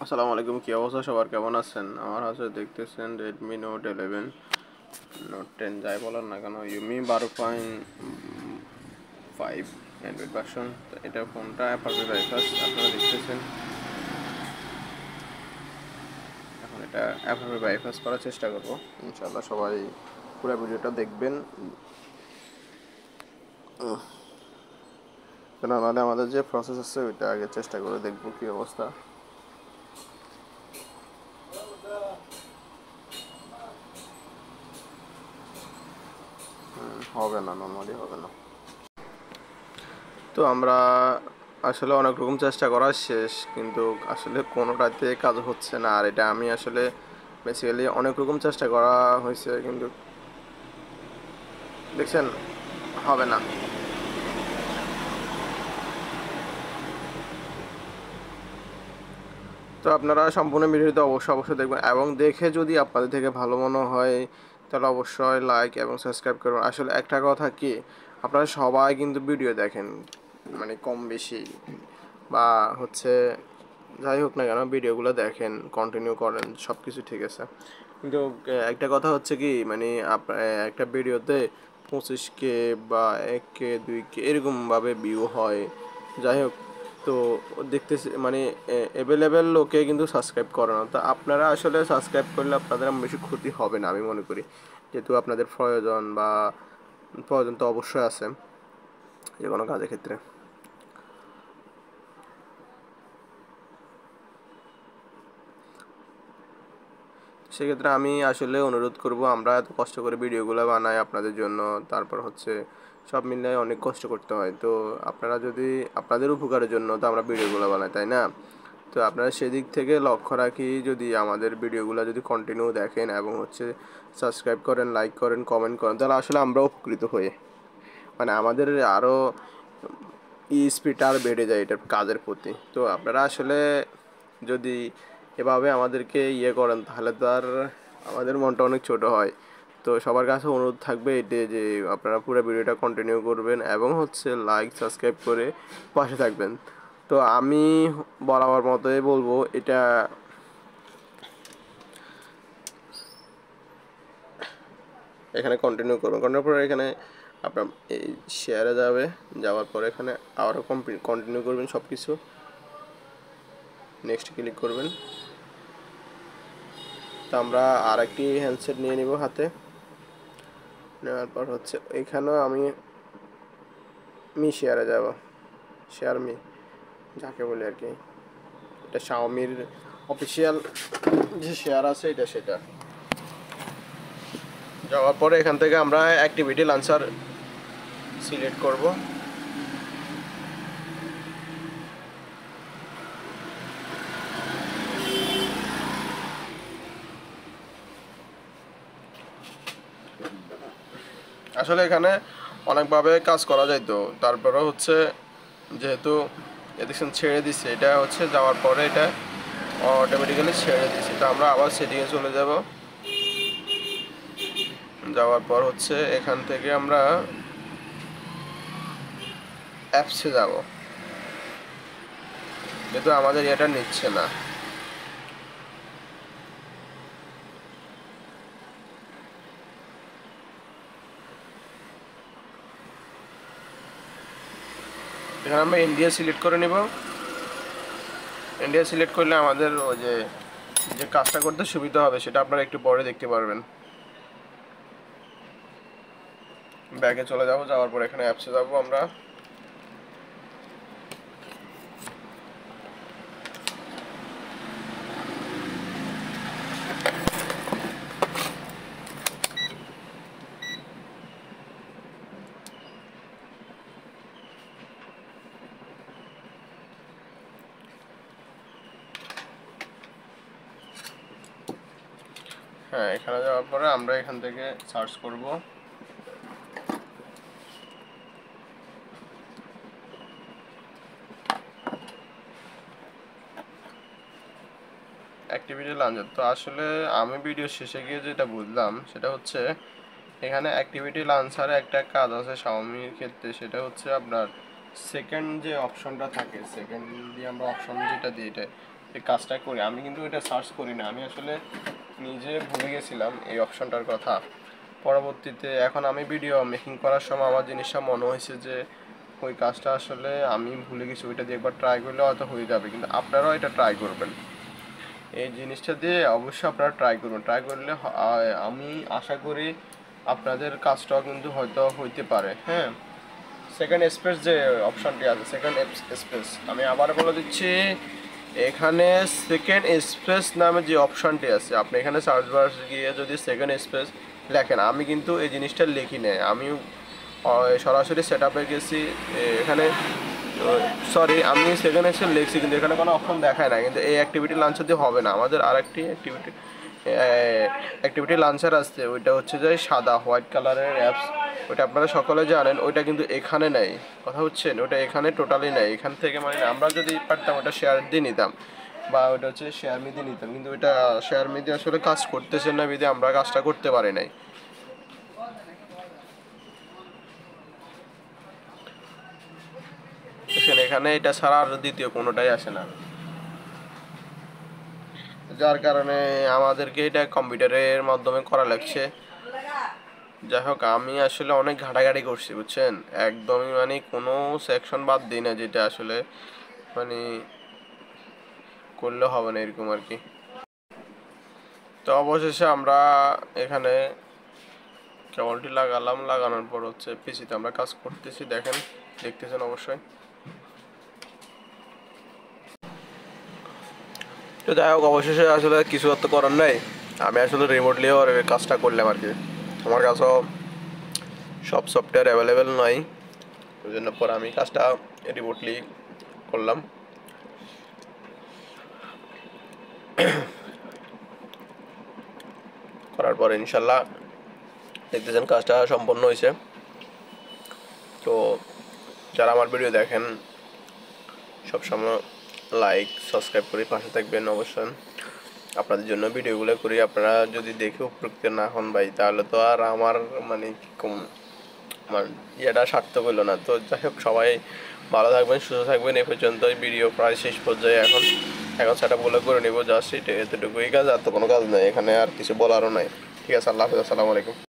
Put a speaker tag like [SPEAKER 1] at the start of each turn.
[SPEAKER 1] আসসালামু আলাইকুম, কি অবস্থা সবার, কেমন আছেন? আমার হাতে দেখতেছেন Redmi Note 11 Note 10 যাই বলেন না কেন, ইউমি 12.5 অ্যান্ড্রয়েড ভার্সন। এটা ফোনটা অ্যাপারচার রাইফাস আপনারা দেখতেছেন। এখন এটা অ্যাপারচার রাইফাস করার চেষ্টা করব ইনশাআল্লাহ। সবাই পুরো ভিডিওটা দেখবেন, কেন নাহলে আমাদের যে প্রসেস আছে ওইটা আগে চেষ্টা করে দেখবো কি অবস্থা। হবে না, নর্মালি হবে না। তো আমরা আসলে অনেক রকম চেষ্টা করা শেষ, কিন্তু আসলে কোনোটাতে কাজ হচ্ছে না। আর এটা আমি আসলে বেসিক্যালি অনেক রকম চেষ্টা করা হয়েছে, কিন্তু দেখছেন হবে না। তো আপনারা সম্পূর্ণ ভিডিওতে অবশ্যই দেখবেন, এবং দেখে যদি আপনাদের থেকে ভালো মনে হয় তাহলে অবশ্যই লাইক এবং সাবস্ক্রাইব করবেন। আসলে একটা কথা কি, আপনারা সবাই কিন্তু ভিডিও দেখেন, মানে কম বেশি বা হচ্ছে যাই হোক না কেন ভিডিওগুলো দেখেন, কন্টিনিউ করেন, সব কিছু ঠিক আছে। কিন্তু একটা কথা হচ্ছে কি, মানে একটা ভিডিওতে 25K বা 1K 2K এরকমভাবে ভিউ হয়। যাই হোক, তো দেখতেছি মানে অ্যাভেলেবেল লোকে কিন্তু সাবস্ক্রাইব করে না। তো আপনারা আসলে সাবস্ক্রাইব করলে আপনাদের বেশি ক্ষতি হবে না আমি মনে করি, যেহেতু আপনাদের প্রয়োজন তো অবশ্যই আছে যে কোনো কাজের ক্ষেত্রে। সেক্ষেত্রে আমি আসলে অনুরোধ করব, আমরা এত কষ্ট করে ভিডিওগুলো বানাই আপনাদের জন্য, তারপর হচ্ছে সব মিলিয়ে অনেক কষ্ট করতে হয়। তো আপনারা যদি আপনাদের উপকারের জন্য তো আমরা ভিডিওগুলো বানাই, তাই না? তো আপনারা সেদিক থেকে লক্ষ্য রাখি, যদি আমাদের ভিডিওগুলো যদি কন্টিনিউ দেখেন এবং হচ্ছে সাবস্ক্রাইব করেন, লাইক করেন, কমেন্ট করেন, তাহলে আসলে আমরাও উপকৃত হই। মানে আমাদের আরও স্পিড আর বেড়ে যায় এটার কাজের প্রতি। তো আপনারা আসলে যদি এভাবে আমাদেরকে করেন তাহলে তো আর আমাদের মনটা অনেক ছোট হয়। তো সবার কাছে অনুরোধ থাকবে এটাই যে আপনারা পুরো ভিডিওটা কন্টিনিউ করবেন এবং হচ্ছে লাইক সাবস্ক্রাইব করে পাশে থাকবেন। তো আমি বরাবর মতোই বলবো, এটা এখানে কন্টিনিউ করবেন, কন্টিনিউ করে এখানে আপনার এই শেয়ারে যাওয়ার পরে এখানে আবারও কন্টিনিউ করবেন সব কিছু, নেক্সট ক্লিক করবেন। তো আমরা আর একটি হ্যান্ডসেট নিয়ে নিব হাতে, নেওয়ার পর হচ্ছে এখানেও আমি শেয়ারে যাব, শেয়ার যাকে বলি আর কি। এটা শাওমির অফিসিয়াল যে শেয়ার আছে এটা, সেটা যাওয়ার পরে এখান থেকে আমরা অ্যাক্টিভিটি লঞ্চার সিলেক্ট করব। আসলে এখানে অনেকভাবে কাজ করা যায়, তো তারপরে হচ্ছে যেহেতু এডিকশন ছেড়ে দিচ্ছে, এটা হচ্ছে যাওয়ার পরে এটা অটোমেটিক্যালি ছেড়ে দিচ্ছে। তো আমরা আবার সেটিংয়ে চলে যাব, যাওয়ার পর হচ্ছে এখান থেকে আমরা অ্যাপসে যাব, যেহেতু আমাদের এটা নিচ্ছে না। এখানে আমরা ইন্ডিয়া সিলেক্ট করে নেব। ইন্ডিয়া সিলেক্ট করলে আমাদের ওই যে যে কাজটা করতে সুবিধা হবে সেটা আপনারা একটু পরে দেখতে পারবেন। ব্যাগে চলে যাব, যাওয়ার পর এখানে অ্যাপসে যাব আমরা। হ্যাঁ, এখানে যাওয়ার পরে আমরা এখান থেকে সার্চ করব অ্যাক্টিভিটি লঞ্চার। তো আসলে আমি ভিডিও শেষে গিয়ে যেটা বুঝলাম সেটা হচ্ছে এখানে অ্যাক্টিভিটি লঞ্চারে একটা কাজ আছে শাওমির ক্ষেত্রে, সেটা হচ্ছে আপনার সেকেন্ড যে অপশনটা থাকে, সেকেন্ড দিয়ে আমরা অপশন যেটা দিই এটা এই কাজটা করি। আমি কিন্তু এটা সার্চ করি না, আমি আসলে নিজে ভুলে গেছিলাম এই অপশনটার কথা। পরবর্তীতে এখন আমি ভিডিও মেকিং করার সময় আমার জিনিসটা মনে হয়েছে যে ওই কাজটা আসলে আমি ভুলে গেছি, ওইটা দিয়ে একবার ট্রাই করলে হয়তো হয়ে যাবে। কিন্তু আপনারাও এটা ট্রাই করবেন, এই জিনিসটা দিয়ে অবশ্যই আপনারা ট্রাই করবেন। ট্রাই করলে আমি আশা করি আপনাদের কাজটাও কিন্তু হয়তো হইতে পারে। হ্যাঁ, সেকেন্ড স্পেস যে অপশনটি আছে, সেকেন্ড স্পেস, আমি আবার বলে দিচ্ছি, এখানে সেকেন্ড স্পেস নামে যে অপশনটি আছে, আপনি এখানে সার্চ বার গিয়ে যদি সেকেন্ড স্পেস লেখেন, আমি কিন্তু এই জিনিসটা লিখি নাই, আমি সরাসরি সেট আপে গেছি এখানে, সরি আমি সেকেন্ড স্পেস লিখছি কিন্তু এখানে কোনো অপশন দেখায় না। কিন্তু এই অ্যাক্টিভিটি লাঞ্চার দিয়ে হবে না, আমাদের আরেকটি অ্যাক্টিভিটি লাঞ্চার আসছে, ওইটা হচ্ছে যে সাদা হোয়াইট কালারের অ্যাপস, ওইটা আপনারা সকলে জানেন, ওইটা কিন্তু এখানে নেই, কথা হচ্ছেন, ওটা এখানে টোটালি নেই। এখান থেকে মানে আমরা যদি পারতাম ওটা শেয়ার দিয়ে নিতাম, বা ওইটা হচ্ছে শেয়ার মি দিয়ে নিতাম, কিন্তু ওইটা শেয়ার মি দিয়ে আসলে কাজ করতেছে না বিধে আমরা কাজটা করতে পারি নাই। এখানে এটা ছাড়া আর দ্বিতীয় কোনোটাই আসে না, যার কারণে আমাদেরকে এটা কম্পিউটারের মাধ্যমে করা লাগছে। যাই হোক, আমি আসলে অনেক ঘাটাঘাটি করছি বুঝছেন, একদমই মানে কোনো সেকশন বাদ দিই না যেটা আসলে মানে করলে হবে না এরকম আর কি। তো অবশেষে আমরা এখানে কেবলটি লাগালাম, লাগানোর পর হচ্ছে পিসিতে আমরা কাজ করতেছি, দেখেন দেখতেছেন অবশ্যই। তো যাই হোক, অবশেষে আসলে কিছু তো করার নাই, আমি আসলে রিমোটলিও কাজটা করলাম আর কি। আমার কাছেও সব সফটওয়্যার অ্যাভেলেবেল নয়, ওই জন্য পরে আমি কাজটা রিমোটলি করলাম। করার পরে ইনশাল্লাহ দেখতেছেন কাজটা সম্পন্ন হয়েছে। তো যারা আমার ভিডিও দেখেন সবসময় লাইক সাবস্ক্রাইব করে পাশে থাকবেন অবশ্যই, আপনাদের জন্য ভিডিওগুলো করি। আপনারা যদি দেখে উপকৃত না হন ভাই, তাহলে তো আর আমার মানে কম আমার ইয়েটা সার্থক হইলো না। তো যাই হোক, সবাই ভালো থাকবেন, সুস্থ থাকবেন। এ পর্যন্ত ভিডিও প্রায় শেষ পর্যায়ে, এখন সেটা বলে করে নেবো, জাস্ট এতটুকুই কাজ, আর তো কোনো কাজ নেই এখানে, আর কিছু বলারও নাই। ঠিক আছে, আল্লাহ হাফিজ, আসসালামু আলাইকুম।